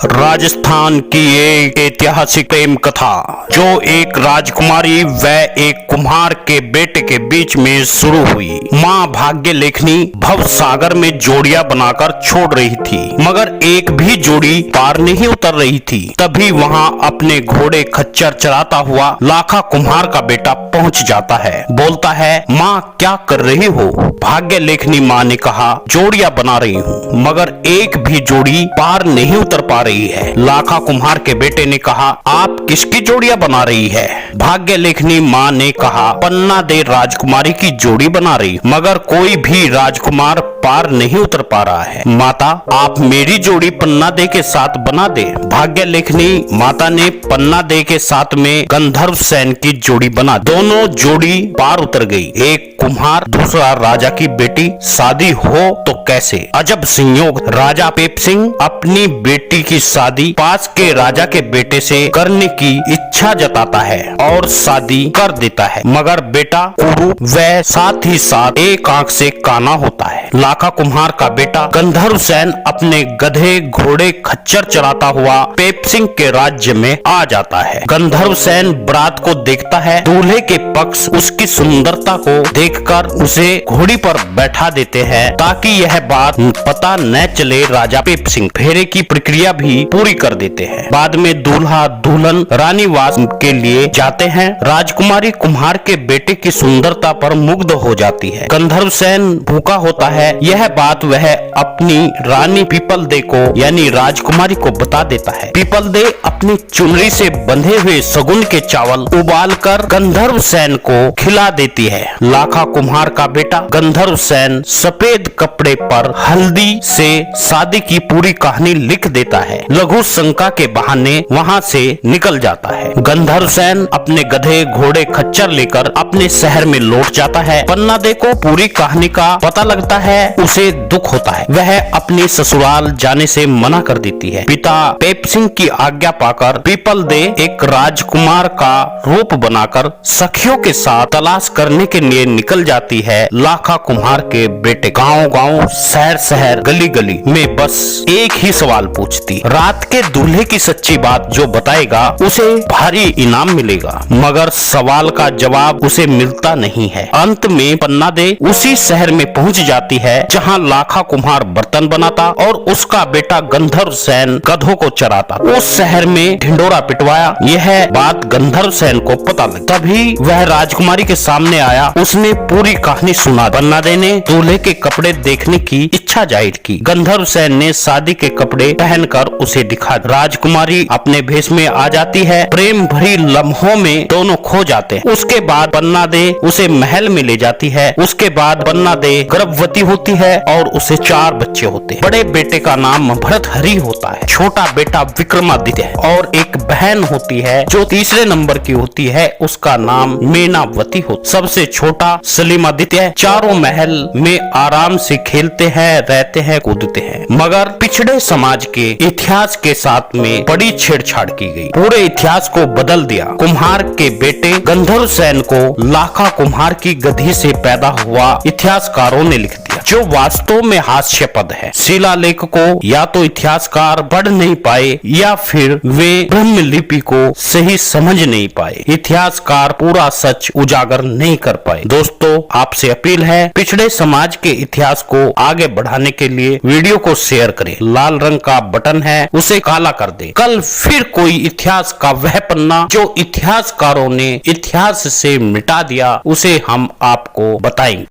राजस्थान की एक ऐतिहासिक प्रेम कथा जो एक राजकुमारी व एक कुम्हार के बेटे के बीच में शुरू हुई। माँ भाग्य लेखनी भव सागर में जोड़ियां बनाकर छोड़ रही थी, मगर एक भी जोड़ी पार नहीं उतर रही थी। तभी वहाँ अपने घोड़े खच्चर चलाता हुआ लाखा कुम्हार का बेटा पहुँच जाता है। बोलता है, माँ क्या कर रही हो? भाग्य लेखनी माँ ने कहा, जोड़ियां बना रही हूँ, मगर एक भी जोड़ी पार नहीं उतर पा रही है। लाखा कुम्हार के बेटे ने कहा, आप किसकी जोड़ियां बना रही है? भाग्य लेखनी माँ ने कहा, पन्ना दे राजकुमारी की जोड़ी बना रही, मगर कोई भी राजकुमार पार नहीं उतर पा रहा है। माता, आप मेरी जोड़ी पन्ना दे के साथ बना दे। भाग्य लेखनी माता ने पन्ना दे के साथ में गंधर्व सेन की जोड़ी बना। दोनों जोड़ी पार उतर गई। एक कुम्हार, दूसरा राजा की बेटी। शादी हो तो कैसे? अजब संयोग, राजा पेप सिंह अपनी बेटी की शादी पास के राजा के बेटे से करने की इच्छा जताता है और शादी कर देता है, मगर बेटा कुरूप व साथ ही साथ एक आंख से काना होता है। लाखा कुम्हार का बेटा गंधर्व सेन अपने गधे घोड़े खच्चर चलाता हुआ पेप सिंह के राज्य में आ जाता है। गंधर्व सेन बरात को देखता है। दूल्हे के पक्ष उसकी सुंदरता को देखकर उसे घोड़ी पर बैठा देते हैं ताकि यह बात पता न चले राजा पेप सिंह। फेरे की प्रक्रिया भी पूरी कर देते हैं। बाद में दूल्हा दुल्हन रानीवास के लिए जाते हैं। राजकुमारी कुम्हार के बेटे की सुंदरता पर मुग्ध हो जाती है। गंधर्व सेन भूखा होता है। यह बात वह अपनी रानी पीपल दे को यानी राजकुमारी को बता देता है। पीपल दे अपनी चुनरी से बंधे हुए सगुन के चावल उबालकर गंधर्व सेन को खिला देती है। लाखा कुम्हार का बेटा गंधर्व सेन सफेद कपड़े पर हल्दी से शादी की पूरी कहानी लिख देता है। लघु शंका के बहाने वहाँ से निकल जाता है। गंधर्व सेन अपने गधे घोड़े खच्चर लेकर अपने शहर में लौट जाता है। पन्ना दे को पूरी कहानी का पता लगता है। उसे दुख होता है। वह अपनी ससुराल जाने से मना कर देती है। पिता पेप सिंह की आज्ञा पाकर पीपल दे एक राजकुमार का रूप बनाकर सखियों के साथ तलाश करने के लिए निकल जाती है। लाखा कुम्हार के बेटे गांव-गांव, शहर-शहर, गली-गली में बस एक ही सवाल पूछती, रात के दूल्हे की सच्ची बात जो बताएगा उसे भारी इनाम मिलेगा, मगर सवाल का जवाब उसे मिलता नहीं है। अंत में पन्ना दे उसी शहर में पहुंच जाती है जहां लाखा कुम्हार बर्तन बनाता और उसका बेटा गंधर्व सेन गधों को चराता। उस शहर में ढिंडोरा पिटवाया। यह बात गंधर्व सेन को पता लगी। तभी वह राजकुमारी के सामने आया। उसने पूरी कहानी सुना। पन्ना दे ने दूल्हे के कपड़े देखने की इच्छा जाहिर की। गंधर्व सेन ने शादी के कपड़े पहनकर उसे दिखा। राजकुमारी अपने भेष में आ जाती है। प्रेम भरी लम्हों में दोनों खो जाते हैं। उसके बाद पन्ना दे उसे महल में ले जाती है। उसके बाद पन्ना दे गर्भवती होती है और उसे 4 बच्चे होते हैं। बड़े बेटे का नाम भरतहरि होता है, छोटा बेटा विक्रमादित्य है और एक बहन होती है जो तीसरे नंबर की होती है, उसका नाम मेनावती हो। सबसे छोटा सलीमादित्य। चारों महल में आराम से खेलते हैं, रहते हैं, कूदते हैं, मगर पिछड़े समाज के इतिहास के साथ में बड़ी छेड़छाड़ की गई। पूरे इतिहास को बदल दिया। कुम्हार के बेटे गंधर्व सेन को लाखा कुम्हार की गधी से पैदा हुआ इतिहासकारों ने लिख दिया, जो वास्तव में हास्यास्पद है। शिलालेख को या तो इतिहासकार पढ़ नहीं पाए या फिर वे ब्रह्म लिपि को सही समझ नहीं पाए। इतिहासकार पूरा सच उजागर नहीं कर पाए। दोस्तों, आपसे अपील है, पिछड़े समाज के इतिहास को आगे बढ़ाने के लिए वीडियो को शेयर करें। लाल रंग का बटन है, उसे काला कर दे। कल फिर कोई इतिहास का वह पन्ना जो इतिहासकारों ने इतिहास से मिटा दिया, उसे हम आपको बताएंगे।